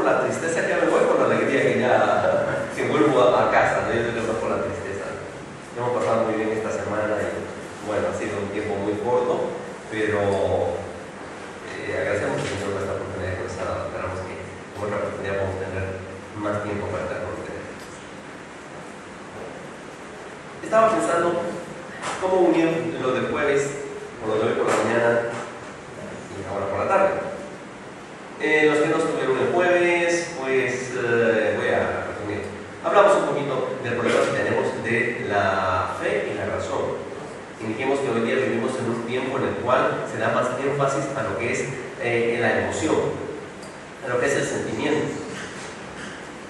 por la tristeza que me voy, por la alegría que vuelvo a casa, ¿no? Yo digo, no por la tristeza. Hemos pasado muy bien esta semana y bueno, ha sido un tiempo muy corto, pero agradecemos al Señor por esta oportunidad que nos ha dado. Esperamos que en otra oportunidad vamos a tener más tiempo para estar con ustedes. Estaba pensando cómo unir lo de jueves con lo de hoy por la mañana y ahora por la tarde. Los que no estuvieron el jueves, pues voy a resumir. Hablamos un poquito del problema que tenemos de la fe y la razón. Y dijimos que hoy día vivimos en un tiempo en el cual se da más énfasis a lo que es la emoción, a lo que es el sentimiento.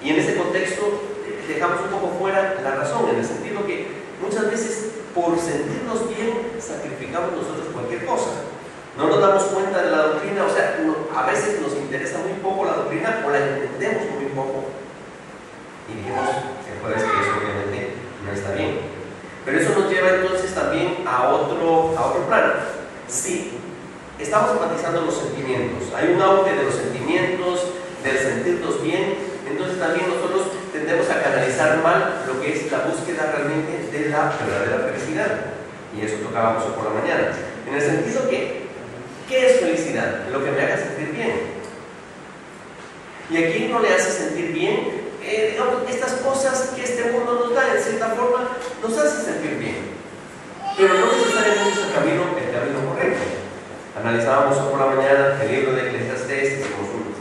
Y en ese contexto dejamos un poco fuera la razón, en el sentido que muchas veces por sentirnos bien sacrificamos nosotros cualquier cosa. No nos damos cuenta de la doctrina, o sea, a veces nos interesa muy poco la doctrina o la entendemos muy poco. Y dijimos el jueves que eso obviamente no está bien. Pero eso nos lleva entonces también a otro plano. Sí, estamos enfatizando los sentimientos. Hay un auge de los sentimientos, del sentirnos bien. Entonces también nosotros tendemos a canalizar mal lo que es la búsqueda realmente de la verdadera felicidad. Y eso tocábamos hoy por la mañana. En el sentido que, ¿qué es felicidad? Lo que me haga sentir bien. ¿Y a quién no le hace sentir bien? Digamos, estas cosas que este mundo nos da, en cierta forma, nos hace sentir bien. Pero no necesariamente es el camino correcto. Analizábamos hoy por la mañana el libro de Eclesiastés, hicimos un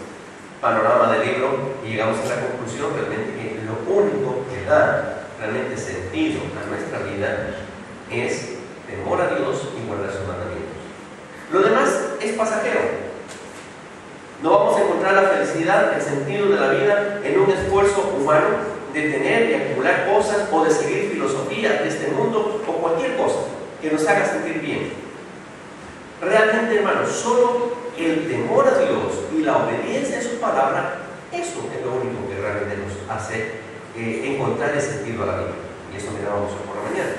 panorama del libro y llegamos a la conclusión realmente que lo único que da realmente sentido a nuestra vida es temor a Dios y guardar sus mandamientos. Lo demás es pasajero. No vamos a encontrar la felicidad, el sentido de la vida en un esfuerzo humano de tener y acumular cosas o de seguir filosofía de este mundo o cualquier cosa que nos haga sentir bien. Realmente, hermanos, solo el temor a Dios y la obediencia a su palabra, eso es lo único que realmente nos hace encontrar el sentido a la vida. Y eso mirábamos hoy por la mañana.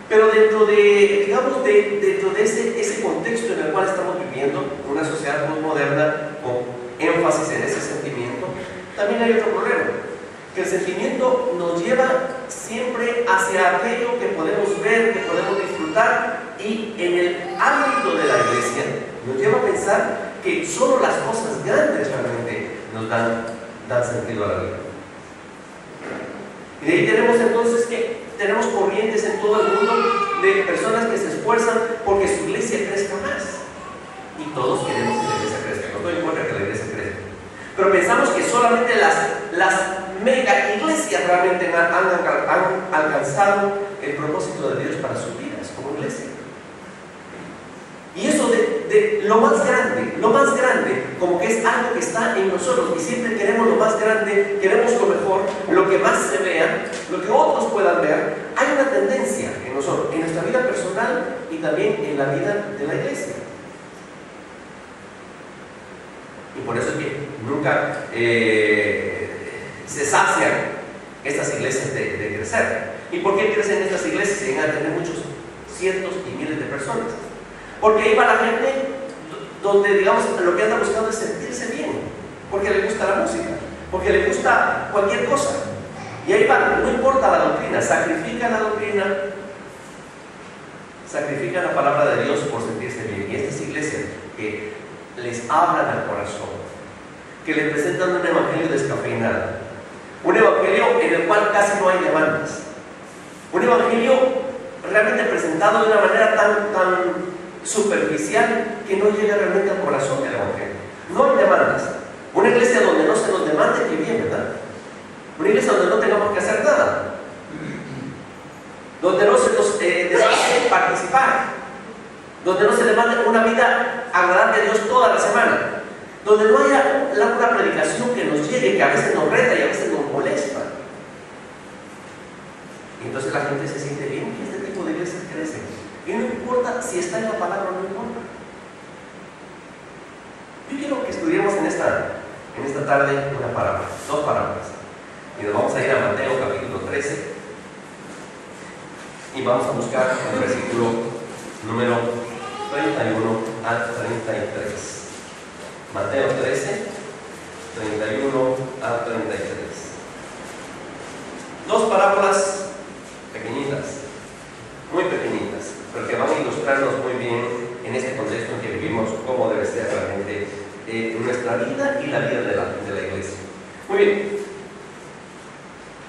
Pero dentro de, digamos, dentro de ese contexto en el cual estamos viviendo, una sociedad postmoderna con énfasis en ese sentimiento, también hay otro problema, que el sentimiento nos lleva siempre hacia aquello que podemos ver, que podemos disfrutar, y en el ámbito de la iglesia nos lleva a pensar que solo las cosas grandes realmente nos dan sentido a la vida. Y de ahí tenemos entonces que tenemos corrientes en todo el mundo de personas que se esfuerzan porque su iglesia crezca más. Y todos queremos que la iglesia crezca. No estoy en contra de que la iglesia crezca. Pero pensamos que solamente las mega iglesias realmente han alcanzado el propósito de Dios para sus vidas como iglesia. Y eso de lo más grande, como que es algo que está en nosotros y siempre queremos lo más grande, queremos lo mejor, lo que más se vea, lo que otros puedan ver. Hay una tendencia en nosotros, en nuestra vida personal y también en la vida de la iglesia. Y por eso es que nunca se sacian estas iglesias de crecer. ¿Y por qué crecen estas iglesias? Llegan a tener muchos cientos y miles de personas. Porque ahí va la gente donde, digamos, lo que anda buscando es sentirse bien, porque le gusta la música, porque le gusta cualquier cosa. Y ahí va, no importa la doctrina, sacrifican la doctrina, sacrifican la palabra de Dios por sentirse bien. Y estas iglesias que les hablan al corazón, que les presentan un evangelio descafeinado, un evangelio en el cual casi no hay demandas, un evangelio realmente presentado de una manera tan superficial que no llega realmente al corazón del evangelio. No hay demandas. Una iglesia donde no se nos demande, que bien, ¿verdad? Una iglesia donde no tengamos que hacer nada, donde no se nos desee participar, donde no se demande una vida agradable a Dios toda la semana, donde no haya una predicación que nos llegue, que a veces nos reta y a veces nos molesta. Y entonces la gente se siente bien que este tipo de iglesias crecen. Y no importa si está en la palabra o no importa. Yo quiero que estudiemos en esta tarde una parábola, dos parábolas. Y nos vamos a ir a Mateo capítulo 13 y vamos a buscar el versículo número 31 al 33. Mateo 13, nuestra vida y la vida de la iglesia. Muy bien.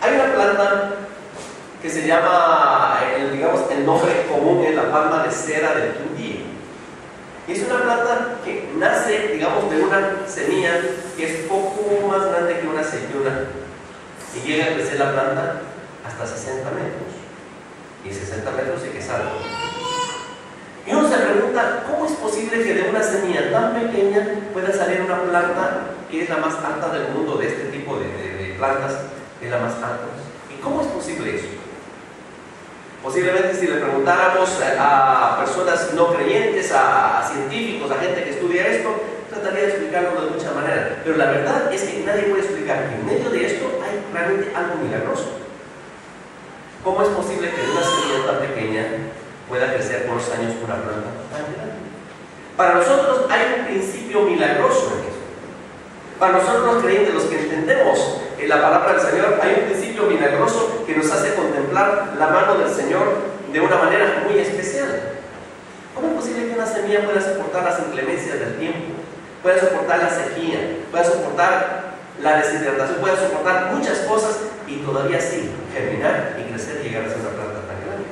Hay una planta que se llama, digamos, el nombre común es la palma de cera del quindío. Y es una planta que nace, digamos, de una semilla que es poco más grande que una aceituna y llega a crecer la planta hasta 60 metros. Y 60 metros sí que es algo. Y uno se pregunta, ¿cómo es posible que de una semilla tan pequeña pueda salir una planta que es la más alta del mundo? De este tipo de plantas es la más alta. ¿Y cómo es posible eso? Posiblemente si le preguntáramos a personas no creyentes, a científicos, a gente que estudia esto, trataría de explicarlo de muchas maneras. Pero la verdad es que nadie puede explicar que en medio de esto hay realmente algo milagroso. ¿Cómo es posible que de una semilla tan pequeña pueda crecer con los años una planta tan grande? Para nosotros hay un principio milagroso en eso. Para nosotros los creyentes, los que entendemos la palabra del Señor, hay un principio milagroso que nos hace contemplar la mano del Señor de una manera muy especial. ¿Cómo es posible que una semilla pueda soportar las inclemencias del tiempo, pueda soportar la sequía, pueda soportar la deshidratación, pueda soportar muchas cosas y todavía así germinar y crecer y llegar a ser una planta tan grande?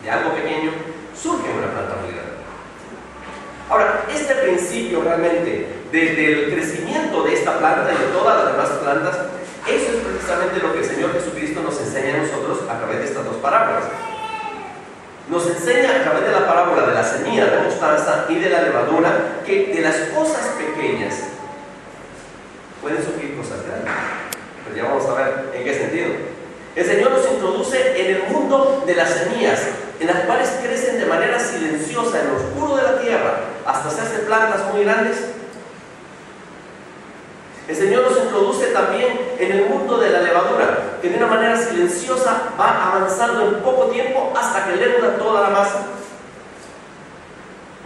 De algo pequeño surge una planta muy grande. Ahora, este principio realmente del crecimiento de esta planta y de todas las demás plantas, eso es precisamente lo que el Señor Jesucristo nos enseña a nosotros a través de estas dos parábolas. Nos enseña a través de la parábola de la semilla de mostaza y de la levadura que de las cosas pequeñas pueden surgir cosas grandes. Pero ya vamos a ver en qué sentido. El Señor nos introduce en el mundo de las semillas, en las cuales crecen de manera silenciosa en lo oscuro de la tierra hasta hacerse plantas muy grandes. El Señor nos introduce también en el mundo de la levadura, que de una manera silenciosa va avanzando en poco tiempo hasta que leuda toda la masa.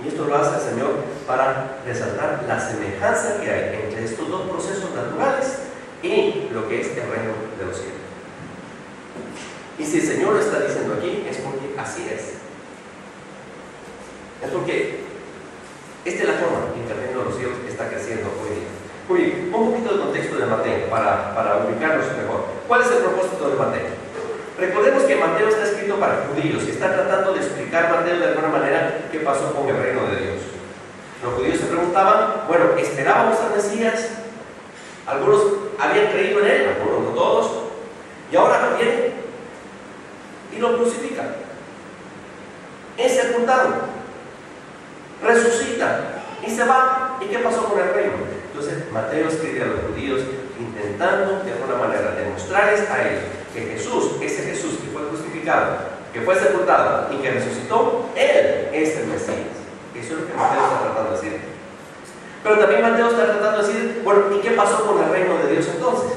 Y esto lo hace el Señor para resaltar la semejanza que hay entre estos dos procesos naturales y lo que es el reino de los cielos. Y si el Señor lo está diciendo aquí, es porque así es. Es porque esta es la forma en que el reino de los cielos está creciendo hoy día. Muy bien, un poquito de contexto de Mateo para ubicarnos mejor. ¿Cuál es el propósito de Mateo? Recordemos que Mateo está escrito para judíos y está tratando de explicar Mateo de alguna manera qué pasó con el reino de Dios. Los judíos se preguntaban, bueno, esperábamos al Mesías, algunos habían creído en él, algunos no todos, y ahora viene y lo crucifican, es sepultado, resucita y se va. ¿Y qué pasó con el reino? Entonces Mateo escribe a los judíos intentando de alguna manera demostrarles a ellos que Jesús, ese Jesús que fue crucificado, que fue sepultado y que resucitó, Él es el Mesías. Eso es lo que Mateo está tratando de decir. Pero también Mateo está tratando de decir, bueno, ¿y qué pasó con el reino de Dios entonces?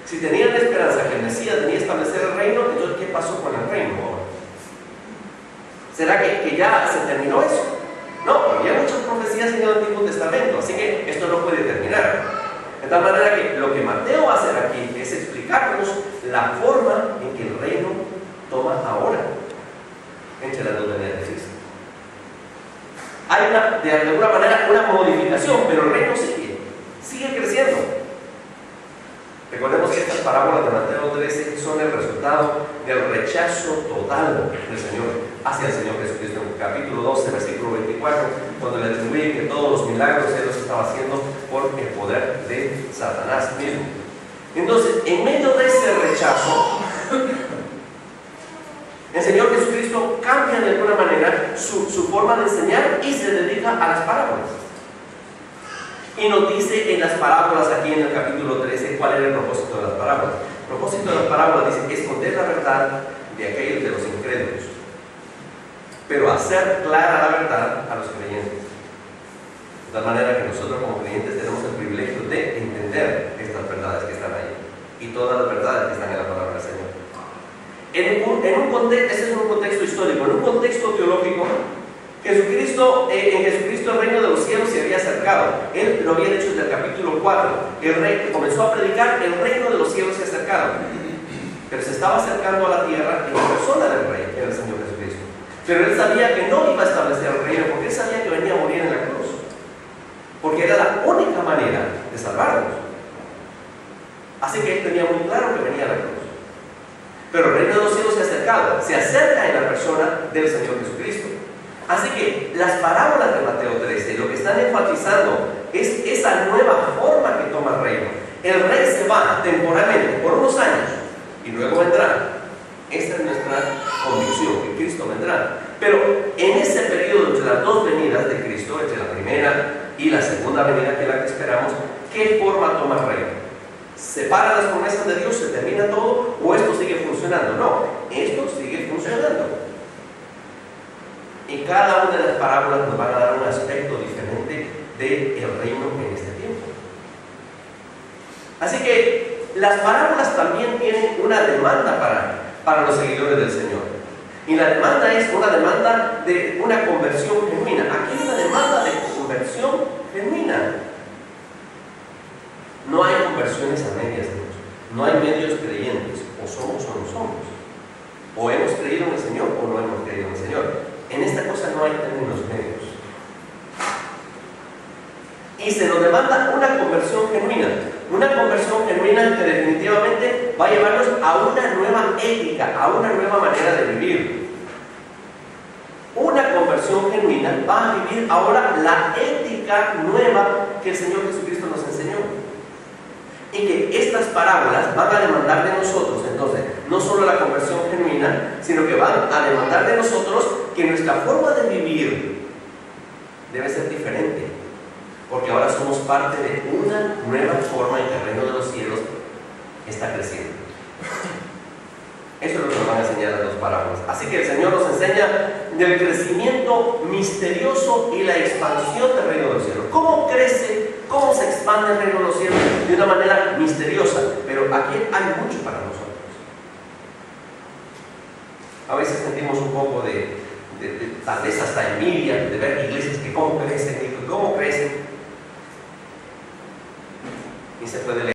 Si tenían la esperanza que el Mesías venía a establecer el reino, entonces ¿qué pasó con el reino ahora? ¿Será que ya se terminó eso? No, porque hay muchas profecías en el Antiguo Testamento, así que esto no puede terminar. De tal manera que lo que Mateo va a hacer aquí es explicarnos la forma en que el reino toma ahora entre las dos venidas de Cristo. Hay de alguna manera una modificación, pero el reino sigue creciendo. Recordemos que estas parábolas de Mateo 13 son el resultado del rechazo total del Señor hacia el Señor Jesucristo. En el capítulo 12, versículo 24, cuando le atribuye que todos los milagros Él los estaba haciendo por el poder de Satanás mismo. Entonces, en medio de ese rechazo, el Señor Jesucristo cambia de alguna manera su forma de enseñar y se dedica a las parábolas. Y nos dice en las parábolas, aquí en el capítulo 13, cuál era el propósito de las parábolas. El propósito de las parábolas dice esconder la verdad de aquellos de los incrédulos, pero hacer clara la verdad a los creyentes. De tal manera que nosotros como creyentes tenemos el privilegio de entender estas verdades que están ahí y todas las verdades que están en la palabra del Señor. Ese es un contexto histórico. En un contexto teológico, en Jesucristo el reino de los cielos se había acercado. Él lo había dicho desde el capítulo 4. El rey comenzó a predicar, el reino de los cielos se ha acercado. Pero se estaba acercando a la tierra en la persona del rey, que era el Señor Jesucristo. Pero él sabía que no iba a establecer el reino, porque él sabía que venía a morir en la cruz. porque era la única manera de salvarnos. Así que él tenía muy claro que venía la cruz. Pero el reino de los cielos se ha acercado, se acerca en la persona del Señor Jesucristo. Así que las parábolas de Mateo 13 lo que están enfatizando es esa nueva forma que toma el reino. El rey se va temporalmente por unos años y luego vendrá. Esta es nuestra convicción, que Cristo vendrá. Pero en ese periodo entre las dos venidas de Cristo, entre la primera y la segunda venida, que es la que esperamos, ¿qué forma toma el reino? ¿Se paran las promesas de Dios, se termina todo, o esto sigue funcionando? No, esto sigue funcionando. Y cada una de las parábolas nos van a dar un aspecto diferente del reino en este tiempo. Así que las parábolas también tienen una demanda para los seguidores del Señor. Y la demanda es una demanda de una conversión genuina. Aquí hay una demanda de conversión genuina. No hay conversiones a medias, Dios. No hay medios creyentes. O somos o no somos. O hemos creído en el Señor o no hemos creído en el Señor. En esta cosa no hay términos medios. Y se nos demanda una conversión genuina. Una conversión genuina que definitivamente va a llevarnos a una nueva ética, a una nueva manera de vivir. Una conversión genuina va a vivir ahora la ética nueva que el Señor Jesucristo nos enseñó. Y que estas parábolas van a demandar de nosotros, entonces, no solo la conversión genuina, sino que van a demandar de nosotros que nuestra forma de vivir debe ser diferente, porque ahora somos parte de una nueva forma en que el reino de los cielos está creciendo. Eso es lo que nos van a enseñar las dos parábolas. Así que el Señor nos enseña del crecimiento misterioso y la expansión del reino de los cielos. ¿Cómo crece? ¿Cómo se expande el reino de los cielos? De una manera misteriosa. Pero aquí hay mucho para nosotros. A veces sentimos un poco tal vez hasta envidia de ver iglesias que cómo crecen y se puede leer